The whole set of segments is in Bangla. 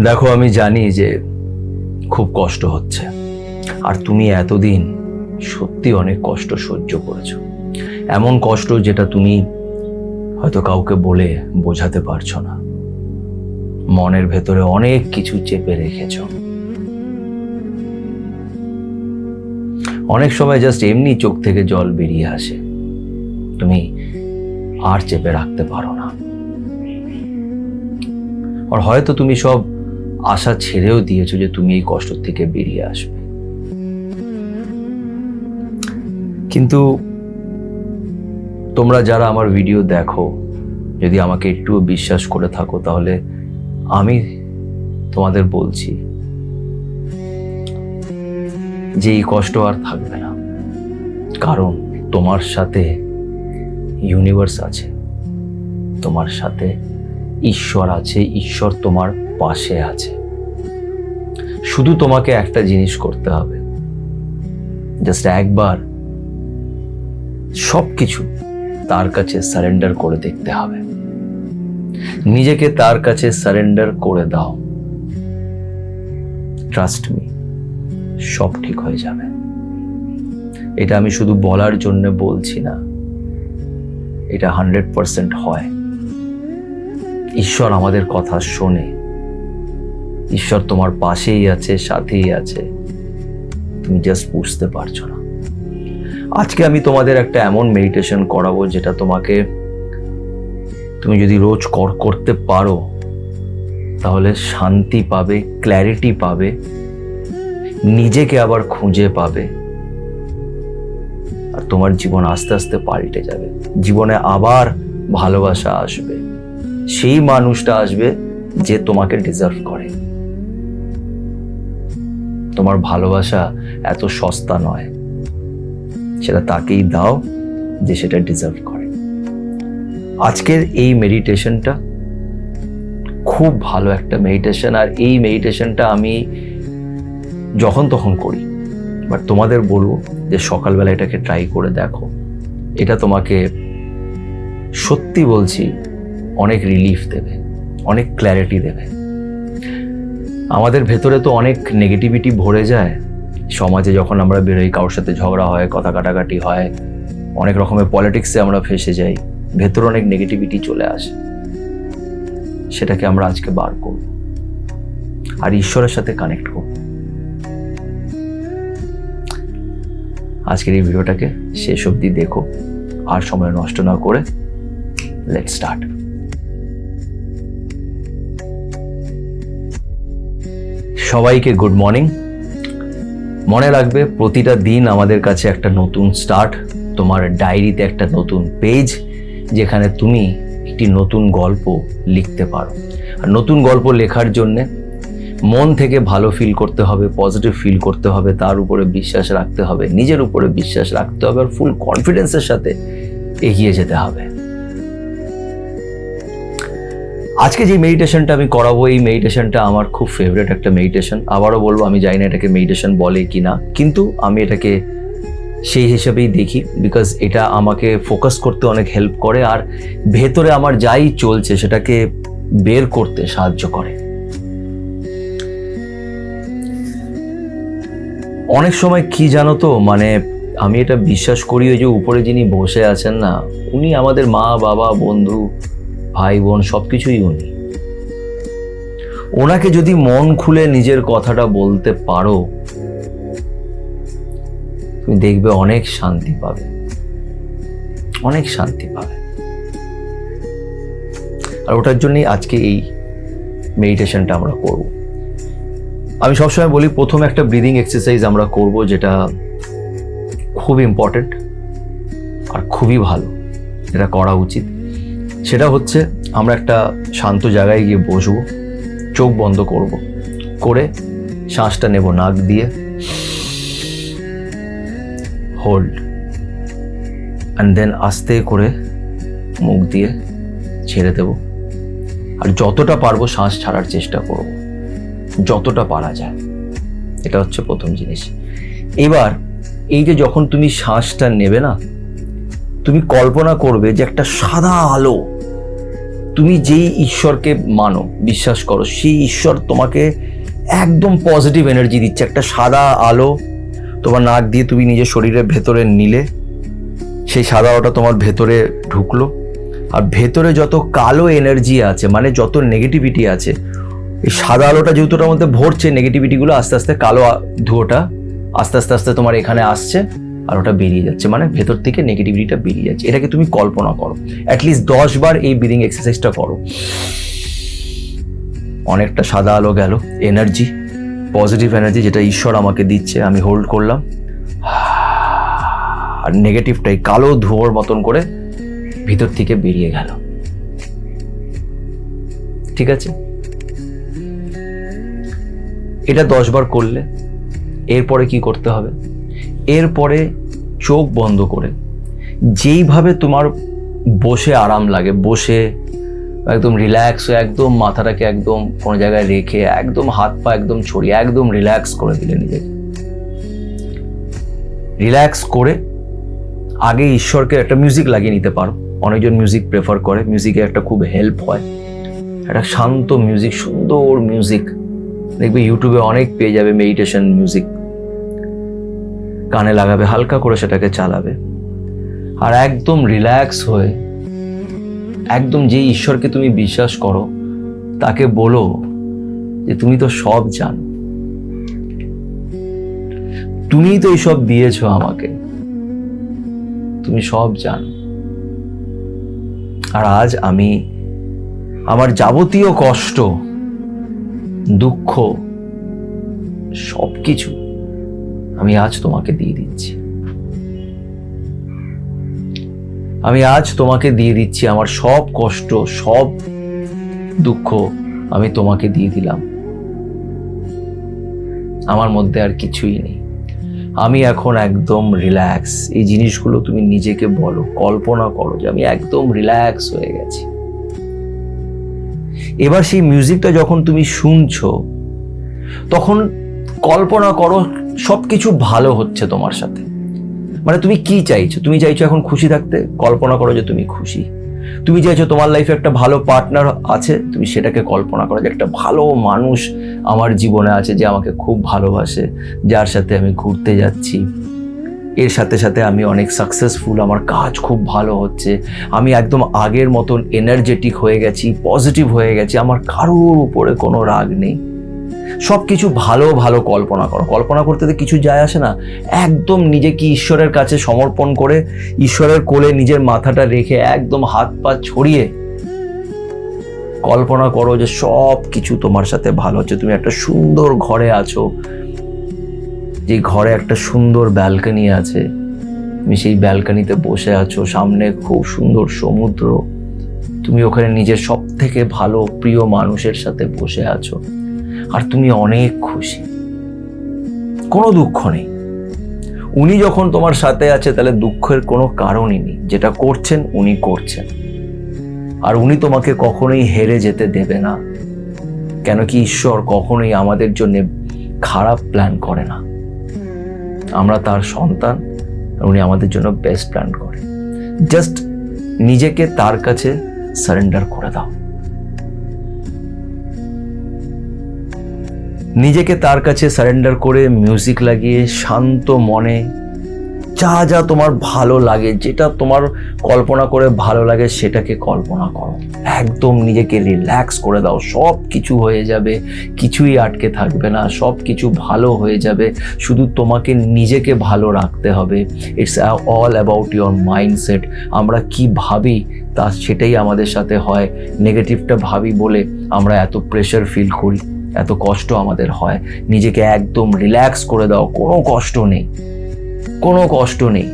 দেখো, আমি জানি যে খুব কষ্ট হচ্ছে, আর তুমি এতদিন সত্যি অনেক কষ্ট সহ্য করেছো। এমন কষ্ট যেটা তুমি হয়তো কাউকে বলে বোঝাতে পারছো না। মনের ভেতরে অনেক কিছু চেপে রেখেছো। অনেক সময় জাস্ট এমনি চোখ থেকে জল বেরিয়ে আসে, তুমি আর চেপে রাখতে পারো না। আর হয়তো তুমি সব আশা ছেড়েও দিয়েছো যে তুমি এই কষ্ট থেকে বেরিয়ে আসবে, কিন্তু তোমরা যারা আমার ভিডিও দেখো, যদি আমাকে একটু বিশ্বাস করে থাকো, তাহলে আমি তোমাদের বলছি যে এই কষ্ট আর থাকবে না। কারণ তোমার সাথে ইউনিভার্স আছে, তোমার সাথে ঈশ্বর আছে, ঈশ্বর তোমার পাশে আছে। শুধু তোমাকে একটা জিনিস করতে হবে, জাস্ট একবার সবকিছু তার কাছে সারেন্ডার করে দেখতে হবে। নিজেকে তার কাছে সারেন্ডার করে দাও, ট্রাস্ট মি, সব ঠিক হয়ে যাবে। এটা আমি শুধু বলার জন্য বলছি না, এটা 100% হয়। ঈশ্বর আমাদের কথা শোনে, ঈশ্বর তোমার পাশেই আছে, সাথেই আছে, তুমি জাস্ট বুঝতে পারছো না। আজকে আমি তোমাদের একটা এমন মেডিটেশন করাবো যেটা তুমি যদি রোজ করতে পারো, তাহলে শান্তি পাবে, ক্ল্যারিটি পাবে, নিজেকে আবার খুঁজে পাবে, আর তোমার জীবন আস্তে আস্তে পাল্টে যাবে। জীবনে আবার ভালোবাসা আসবে, সেই মানুষটা আসবে যে তোমাকে ডিজার্ভ করে। তোমার ভালোবাসা এত সস্তা নয়, সেটা তাকেই দাও যে সেটা ডিজার্ভ করে। আজকের এই মেডিটেশনটা খুব ভালো একটা মেডিটেশন, আর এই মেডিটেশনটা আমি যখন তখন করি, বাট তোমাদের বলবো যে সকালবেলা এটাকে ট্রাই করে দেখো। এটা তোমাকে সত্যি বলছি অনেক রিলিফ দেবে, অনেক ক্ল্যারিটি দেবে। আমাদের ভেতরে তো অনেক নেগেটিভিটি ভরে যায়। সমাজে যখন আমরা বেরোই, কারোর সাথে ঝগড়া হয়, কথা কাটাকাটি হয়, অনেক রকমের পলিটিক্সে আমরা ফেসে যাই, ভেতরে অনেক নেগেটিভিটি চলে আসে। সেটাকে আমরা আজকে বার করব আর ঈশ্বরের সাথে কানেক্ট করব। আজকের এই ভিডিওটাকে শেষ অবধি দেখো, আর সময় নষ্ট না করে লেটস স্টার্ট। সবাইকে গুড মর্নিং। মনে রাখবে, প্রতিটা দিন আমাদের কাছে একটা নতুন স্টার্ট। তোমার ডায়েরিতে একটা নতুন পেজ, যেখানে তুমি একটি নতুন গল্প লিখতে পারো। আর নতুন গল্প লেখার জন্যে মন থেকে ভালো ফিল করতে হবে, পজিটিভ ফিল করতে হবে, তার উপরে বিশ্বাস রাখতে হবে, নিজের উপরে বিশ্বাস রাখতে হবে, আর ফুল কনফিডেন্সের সাথে এগিয়ে যেতে হবে। আজকে যে মেডিটেশনটা আমি করাবো, এই মেডিটেশনটা আমার খুব ফেভারিট একটা মেডিটেশন। আবারও বলবো, আমি জানি না এটাকে মেডিটেশন বলে কি না, কিন্তু আমি এটাকে সেই হিসেবেই দেখি, বিকজ এটা আমাকে ফোকাস করতে অনেক হেল্প করে, আর ভেতরে আমার যাই চলছে সেটাকে বের করতে সাহায্য করে। অনেক সময় কি জানো তো, আমি এটা বিশ্বাস করি, ওই যে উপরে যিনি বসে আছেন না, উনি আমাদের মা, বাবা, বন্ধু, ভাই, বোন, সবকিছুই উনি। ওনাকে যদি মন খুলে নিজের কথাটা বলতে পারো, তুমি দেখবে অনেক শান্তি পাবে, অনেক শান্তি পাবে। আর ওটার জন্যই আজকে এই মেডিটেশনটা আমরা করব। আমি সবসময় বলি, প্রথম একটা ব্রিদিং এক্সারসাইজ আমরা করব, যেটা খুব ইম্পর্টেন্ট আর খুবই ভালো, এটা করা উচিত। সেটা হচ্ছে, আমরা একটা শান্ত জায়গায় গিয়ে বসবো, চোখ বন্ধ করব, করে শ্বাসটা নেব নাক দিয়ে, হোল্ড, অ্যান্ড দেন আস্তে করে মুখ দিয়ে ছেড়ে দেব। আর যতটা পারবো শ্বাস ছাড়ার চেষ্টা করব, যতটা পারা যায়। এটা হচ্ছে প্রথম জিনিস। এবার এই যে যখন তুমি শ্বাসটা নেবে না, তুমি কল্পনা করবে যে একটা সাদা আলো তুমি যেই ঈশ্বরকে মানো, বিশ্বাস করো, সেই ঈশ্বর তোমাকে একদম পজিটিভ এনার্জি দিচ্ছে। একটা সাদা আলো তোমার নাক দিয়ে তুমি নিজের শরীরের ভেতরে নিলে, সেই সাদা আলোটা তোমার ভেতরে ঢুকলো, আর ভেতরে যত কালো এনার্জি আছে, মানে যত নেগেটিভিটি আছে, এই সাদা আলোটা যেহেতু ওটার মধ্যে ভরছে, নেগেটিভিটিগুলো আস্তে আস্তে কালো ধুয়োটা আস্তে আস্তে আস্তে তোমার এখানে আসছে আর ওটা বেরিয়ে যাচ্ছে, মানে ভেতর থেকে নেগেটিভিটিটা বেরিয়ে যাচ্ছে। এটাকে তুমি কল্পনা করো, অ্যাটলিস্ট 10 বার এই ব্রিদিং এক্সারসাইজটা করো। অনেকটা সাদা আলো গেল, এনার্জি, পজিটিভ এনার্জি যেটা ঈশ্বর আমাকে দিচ্ছে, আমি হোল্ড করলাম, আর নেগেটিভটাই কালো ধোঁয়ার মতন করে ভিতর থেকে বেরিয়ে গেল। ঠিক আছে, এটা 10 বার করলে এরপরে কি করতে হবে? এরপরে চোখ বন্ধ করে যেইভাবে তোমার বসে আরাম লাগে, বসে একদম রিল্যাক্স হয়ে, একদম মাথাটাকে একদম কোনো জায়গায় রেখে, একদম হাত পা একদম ছড়িয়ে একদম রিল্যাক্স করে দিলে নিজেকে। রিল্যাক্স করে আগে ঈশ্বরকে একটা মিউজিক লাগিয়ে নিতে পারো। অনেকজন মিউজিক প্রেফার করে, মিউজিকে একটা খুব হেল্প হয়। একটা শান্ত মিউজিক, সুন্দর মিউজিক দেখবে ইউটিউবে অনেক পেয়ে যাবে, মেডিটেশন মিউজিক কানে লাগাবে, হালকা করে সেটাকে চালাবে, আর একদম রিল্যাক্স হয়ে একদম যে ঈশ্বরকে তুমি বিশ্বাস করো তাকে বলো যে তুমি তো সব জানো, তুমিই তো এইসব দিয়েছো আমাকে, তুমি সব জানো। আর আজ আমি আমার যাবতীয় কষ্ট, দুঃখ, সবকিছু আমি আজ তোমাকে দিয়ে দিচ্ছি। আমি আজ তোমাকে দিয়ে দিচ্ছি আমার সব কষ্ট, সব দুঃখ আমি তোমাকে দিয়ে দিলাম। আমার মধ্যে আর কিছুই নেই, আমি এখন একদম রিল্যাক্স। এই জিনিসগুলো তুমি নিজেকে বলো, কল্পনা করো যে আমি একদম রিল্যাক্স হয়ে গেছি। এবার সেই মিউজিকটা যখন তুমি শুনছো, তখন কল্পনা করো সবকিছু ভালো হচ্ছে তোমার সাথে। মানে তুমি কি চাইছো? তুমি চাইছো এখন খুশি থাকতে, কল্পনা করো যে তুমি খুশি। তুমি চাইছো তোমার লাইফে একটা ভালো পার্টনার আছে, তুমি সেটাকে কল্পনা করো যে একটা ভালো মানুষ আমার জীবনে আছে, যে আমাকে খুব ভালোবাসে, যার সাথে আমি ঘুরতে যাচ্ছি, এর সাথে সাথে আমি অনেক সাকসেসফুল, আমার কাজ খুব ভালো হচ্ছে, আমি একদম আগের মতন এনার্জেটিক হয়ে গেছি, পজিটিভ হয়ে গেছি, আমার কারোর উপরে কোনো রাগ নেই। সব কিছু ভালো ভালো কল্পনা করো। কল্পনা করতে তো কিছু যায় আসে না, একদম নিজেকে ঈশ্বরের কাছে সমর্পণ করে, ঈশ্বরের কোলে নিজের মাথাটা রেখে একদম হাত পা ছড়িয়ে কল্পনা করো যে সব কিছু তোমার সাথে ভালো হচ্ছে। তুমি একটা সুন্দর ঘরে আছো, যে ঘরে একটা সুন্দর ব্যালকনি আছে, তুমি সেই ব্যালকনিতে বসে আছো, সামনে খুব সুন্দর সমুদ্র, তুমি ওখানে নিজের সব থেকে ভালো প্রিয় মানুষের সাথে বসে আছো, আর তুমি অনেক খুশি, কোনো দুঃখ নেই। উনি যখন তোমার সাথে আছে তাহলে দুঃখের কোনো কারণই নেই। যেটা করছেন উনি করছেন, আর উনি তোমাকে কখনোই হেরে যেতে দেবে না। কেন কি ঈশ্বর কখনোই আমাদের জন্য খারাপ প্ল্যান করে না। আমরা তার সন্তান, উনি আমাদের জন্য বেস্ট প্ল্যান করে। জাস্ট নিজেকে তার কাছে সারেন্ডার করে দাও, নিজেকে তার কাছে সারেন্ডার করে মিউজিক লাগিয়ে শান্ত মনে যা যা তোমার ভালো লাগে, যেটা তোমার কল্পনা করে ভালো লাগে সেটাকে কল্পনা করো। একদম নিজেকে রিল্যাক্স করে দাও, সব কিছু হয়ে যাবে, কিছুই আটকে থাকবে না, সব কিছু ভালো হয়ে যাবে। শুধু তোমাকে নিজেকে ভালো রাখতে হবে। It's all about your mindset. আমরা কি ভাবি তা সেটাই আমাদের সাথে হয়। নেগেটিভটা ভাবি বলে আমরা এত প্রেশার ফিল করি, এত কষ্ট আমাদের হয়। নিজেকে একদম রিল্যাক্স করে দাও, কোনো কষ্ট নেই, কোনো কষ্ট নেই।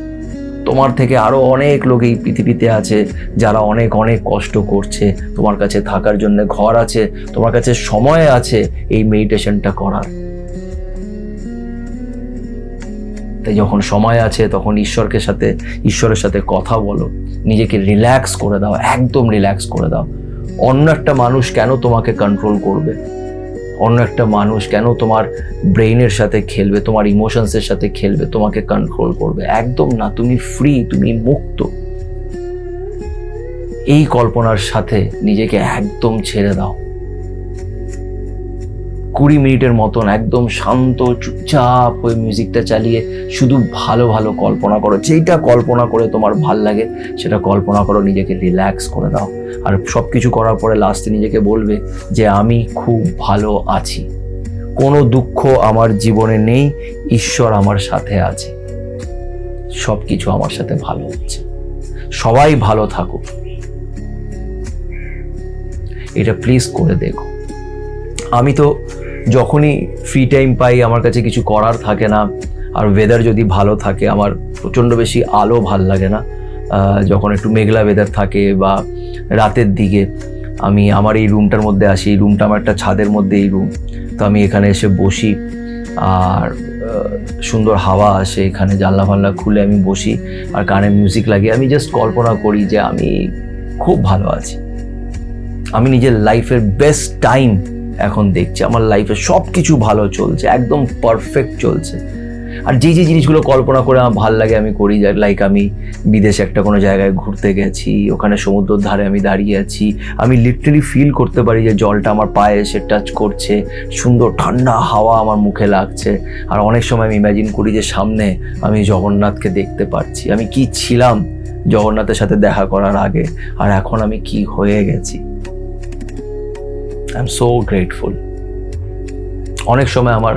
তোমার থেকে আরো অনেক লোক এই পৃথিবীতে আছে যারা অনেক অনেক কষ্ট করছে। তোমার কাছে থাকার জন্য ঘর আছে, তোমার কাছে সময় আছে এই মেডিটেশনটা করার। তাই যখন সময় আছে তখন ঈশ্বরের সাথে কথা বলো, নিজেকে রিল্যাক্স করে দাও, একদম রিল্যাক্স করে দাও। অন্য একটা মানুষ কেন তোমাকে কন্ট্রোল করবে? অন্য একটা মানুষ কেন তোমার ব্রেইনের সাথে খেলবে, তোমার ইমোশনসের সাথে খেলবে, তোমাকে কন্ট্রোল করবে? একদম না। তুমি ফ্রি, তুমি মুক্ত। এই কল্পনার সাথে নিজেকে একদম ছেড়ে দাও। 20 মিনিটের মতন একদম শান্ত চুপচাপ হয়ে মিউজিকটা চালিয়ে শুধু ভালো ভালো কল্পনা করো। যেইটা কল্পনা করে তোমার ভাল লাগে সেটা কল্পনা করো, নিজেকে রিল্যাক্স করে দাও। আর সব কিছু করার পরে লাস্টে নিজেকে বলবে যে আমি খুব ভালো আছি, কোনো দুঃখ আমার জীবনে নেই, ঈশ্বর আমার সাথে আছে, সব কিছু আমার সাথে ভালো হচ্ছে, সবাই ভালো থাকুক। এটা প্লিজ করে দেখো। আমি তো যখনই ফ্রি টাইম পাই, আমার কাছে কিছু করার থাকে না, আর ওয়েদার যদি ভালো থাকে, আমার প্রচণ্ড বেশি আলো ভাল লাগে না, যখন একটু মেঘলা ওয়েদার থাকে বা রাতের দিকে, আমি আমার এই রুমটার মধ্যে আসি। এই রুমটা আমার একটা ছাদের মধ্যে এই রুম, তো আমি এখানে এসে বসি আর সুন্দর হাওয়া আসে, এখানে জানলা ফাল্লা খুলে আমি বসি আর কানে মিউজিক লাগিয়ে আমি জাস্ট কল্পনা করি যে আমি খুব ভালো আছি, আমি নিজের লাইফের বেস্ট টাইম এখন দেখছি, আমার লাইফে সব কিছু ভালো চলছে, একদম পারফেক্ট চলছে। আর যে যে জিনিসগুলো কল্পনা করে আমার ভালো লাগে আমি করি, লাইক আমি বিদেশে একটা কোনো জায়গায় ঘুরতে গেছি, ওখানে সমুদ্রের ধারে আমি দাঁড়িয়ে আছি, আমি লিটারালি ফিল করতে পারি যে জলটা আমার পায়ে এসে টাচ করছে, সুন্দর ঠান্ডা হাওয়া আমার মুখে লাগছে। আর অনেক সময় আমি ইমাজিন করি যে সামনে আমি জগন্নাথকে দেখতে পাচ্ছি, আমি কি ছিলাম জগন্নাথের সাথে দেখা করার আগে, আর এখন আমি কি হয়ে গেছি। I am so grateful. অনেক সময় আমার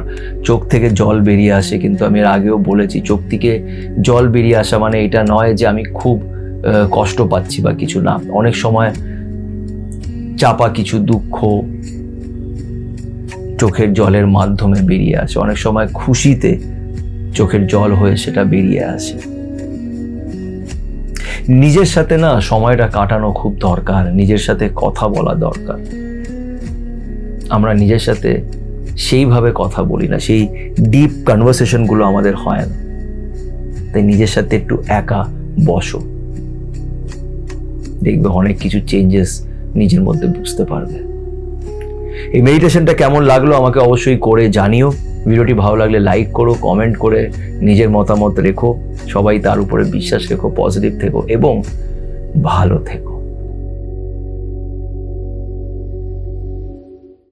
চোখ থেকে জল বেরিয়ে আসে, কিন্তু আমি এর আগেও বলেছি, চোখ থেকে জল বেরিয়ে আসা মানে এটা নয় যে আমি খুব কষ্ট পাচ্ছি বা কিছু না। অনেক সময় চাপা কিছু দুঃখ চোখের জলের মাধ্যমে বেরিয়ে আসে, অনেক সময় খুশিতে চোখের জল হয়ে সেটা বেরিয়ে আসে। নিজের সাথে না সময়টা কাটানো খুব দরকার, নিজের সাথে কথা বলা দরকার। আমরা নিজের সাথে সেইভাবে কথা বলি না, সেই ডিপ কনভারসেশনগুলো আমাদের হয় না। তাই নিজের সাথে একটু একা বসো, দেখবে অনেক কিছু চেঞ্জেস নিজের মধ্যে বুঝতে পারবে। এই মেডিটেশনটা কেমন লাগলো আমাকে অবশ্যই করে জানিও। ভিডিওটি ভালো লাগলে লাইক করো, কমেন্ট করে নিজের মতামত রেখো। সবাই তার উপরে বিশ্বাস রেখো, পজিটিভ থেকো এবং ভালো থেকো।